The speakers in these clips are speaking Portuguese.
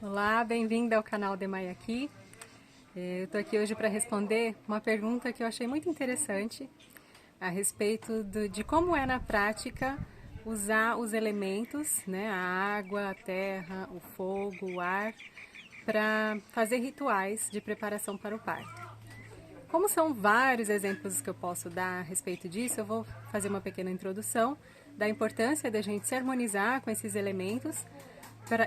Olá, bem-vinda ao canal Demai aqui. Eu estou aqui hoje para responder uma pergunta que eu achei muito interessante a respeito de como é na prática usar os elementos, né, a água, a terra, o fogo, o ar, para fazer rituais de preparação para o parto. Como são vários exemplos que eu posso dar a respeito disso, eu vou fazer uma pequena introdução da importância da gente se harmonizar com esses elementos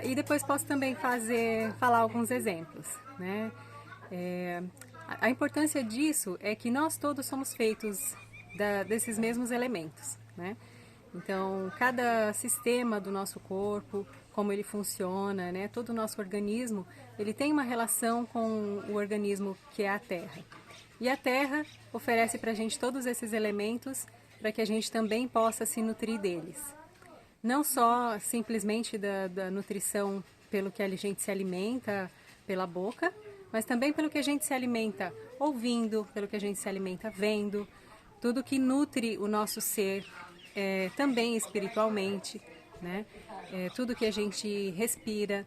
e depois posso também falar alguns exemplos, né? A importância disso é que nós todos somos feitos desses mesmos elementos, né? Então, cada sistema do nosso corpo, como ele funciona, né? Todo o nosso organismo, ele tem uma relação com o organismo que é a Terra. E a Terra oferece para a gente todos esses elementos para que a gente também possa se nutrir deles. Não só simplesmente da nutrição pelo que a gente se alimenta pela boca, mas também pelo que a gente se alimenta ouvindo, pelo que a gente se alimenta vendo, tudo que nutre o nosso ser também espiritualmente, né? Tudo que a gente respira,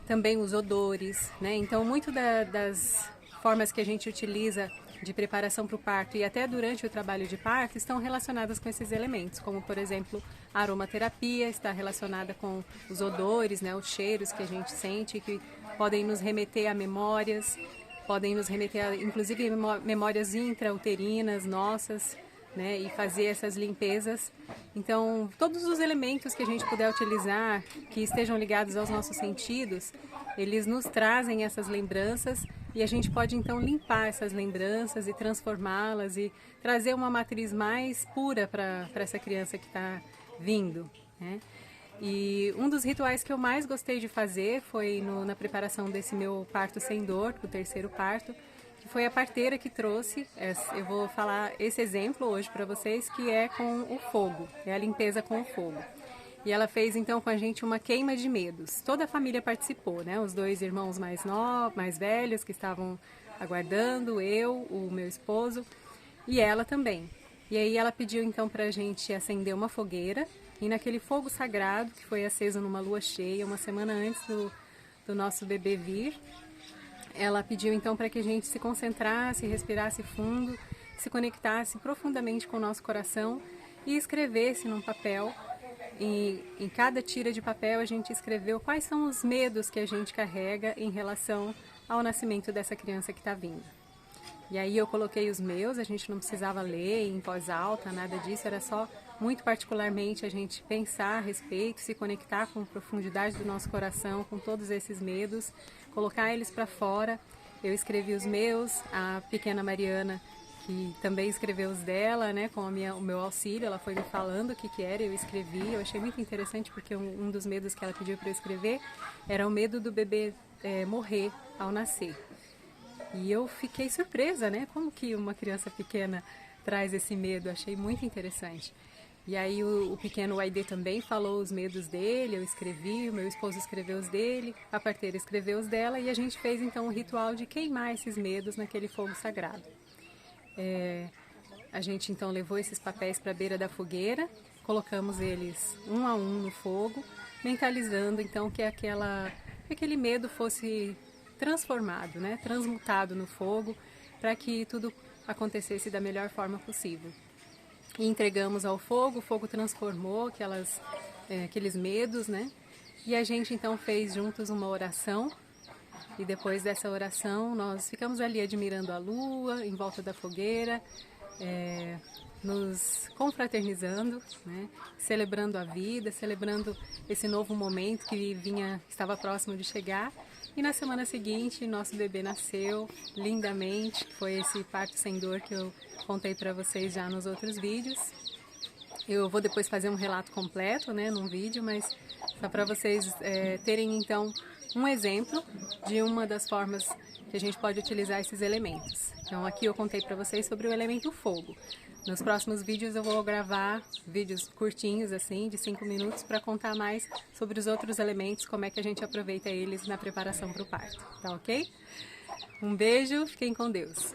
também os odores, né? Então, muito das formas que a gente utiliza de preparação para o parto e até durante o trabalho de parto estão relacionadas com esses elementos, como por exemplo a aromaterapia está relacionada com os odores, né, os cheiros que a gente sente, que podem nos remeter a memórias, podem nos remeter a, inclusive, memórias intrauterinas nossas, né, e fazer essas limpezas. Então, todos os elementos que a gente puder utilizar, que estejam ligados aos nossos sentidos, eles nos trazem essas lembranças e a gente pode então limpar essas lembranças e transformá-las e trazer uma matriz mais pura para essa criança que está vindo, né? E um dos rituais que eu mais gostei de fazer foi na preparação desse meu parto sem dor, o terceiro parto, que foi a parteira que trouxe. Eu vou falar esse exemplo hoje para vocês, que é com o fogo, é a limpeza com o fogo. E ela fez então com a gente uma queima de medos. Toda a família participou, né? Os dois irmãos mais velhos que estavam aguardando, eu, o meu esposo e ela também. E aí ela pediu então para a gente acender uma fogueira e naquele fogo sagrado que foi aceso numa lua cheia, uma semana antes do nosso bebê vir, ela pediu então para que a gente se concentrasse, respirasse fundo, se conectasse profundamente com o nosso coração e escrevesse num papel. Em cada tira de papel a gente escreveu quais são os medos que a gente carrega em relação ao nascimento dessa criança que está vindo. E aí eu coloquei os meus, a gente não precisava ler em voz alta, nada disso, era só muito particularmente a gente pensar a respeito, se conectar com a profundidade do nosso coração, com todos esses medos, colocar eles para fora. Eu escrevi os meus, a pequena Mariana que também escreveu os dela, né, com o meu auxílio, ela foi me falando o que era, eu escrevi, eu achei muito interessante porque um dos medos que ela pediu para eu escrever era o medo do bebê morrer ao nascer. E eu fiquei surpresa, né, como que uma criança pequena traz esse medo, achei muito interessante. E aí o pequeno Aide também falou os medos dele, eu escrevi, o meu esposo escreveu os dele, a parteira escreveu os dela e a gente fez então um ritual de queimar esses medos naquele fogo sagrado. A gente então levou esses papéis para a beira da fogueira, colocamos eles um a um no fogo, mentalizando então que aquele medo fosse transformado, né, transmutado no fogo, para que tudo acontecesse da melhor forma possível. E entregamos ao fogo, o fogo transformou aqueles medos, né, e a gente então fez juntos uma oração. E depois dessa oração, nós ficamos ali admirando a lua, em volta da fogueira, nos confraternizando, né? Celebrando a vida, celebrando esse novo momento que estava próximo de chegar. E na semana seguinte, nosso bebê nasceu lindamente, foi esse parto sem dor que eu contei para vocês já nos outros vídeos. Eu vou depois fazer um relato completo, né, num vídeo, mas só para vocês terem então um exemplo de uma das formas que a gente pode utilizar esses elementos. Então aqui eu contei para vocês sobre o elemento fogo. Nos próximos vídeos eu vou gravar vídeos curtinhos assim, de 5 minutos, para contar mais sobre os outros elementos, como é que a gente aproveita eles na preparação para o parto, tá ok? Um beijo, fiquem com Deus!